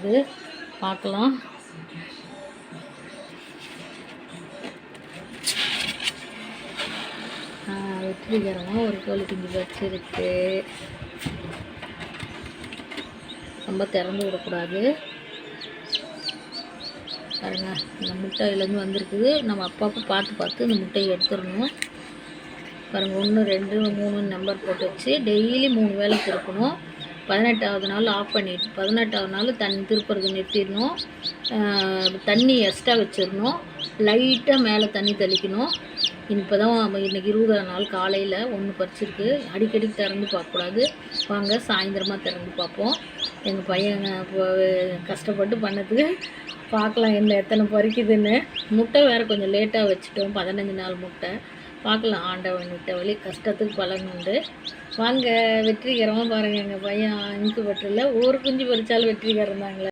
இருக்குது, பார்க்கலாம். வெற்றிகரமாக ஒரு கோழி குஞ்சு வச்சிருக்கு. ரொம்ப திறந்து விடக்கூடாது. பாருங்க, இந்த முட்டையிலேருந்து வந்திருக்குது. நம்ம அப்பப்போ பார்த்து இந்த முட்டையை எடுத்துடணும். பாருங்கள், 1 2 3 நம்பர் போட்டு வச்சு டெய்லி 3 வேளை திருப்பணும். 18வது நாள் ஆஃப் பண்ணிட்டு 18வது நாள் தண்ணி திருப்புறது நிறுத்திடணும். தண்ணி எக்ஸ்ட்ரா வச்சிடணும். லைட்டாக மேலே தண்ணி தெளிக்கணும். இப்போ தான் இன்றைக்கி 20வது நாள் காலையில் 1 பறிச்சிருக்கு. அடிக்கடி திறந்து பார்க்கக்கூடாது. வாங்க சாயந்தரமாக திறந்து பார்ப்போம். எங்கள் பையன் கஷ்டப்பட்டு பண்ணதுக்கு பார்க்கலாம் எத்தனை பறிக்குதுன்னு. முட்டை வேறு கொஞ்சம் லேட்டாக வச்சுட்டோம், 15 நாள் முட்டை. பார்க்கலாம், ஆண்டவன் விட்ட வழி, கஷ்டத்துக்கு பலன் உண்டு. வாங்க வெற்றிகரமாக பாருங்கள். எங்கள் பையன் இன்குபேட்டரில் ஒரு குஞ்சு பறித்தாலும் வெற்றிகரம் தாங்களே.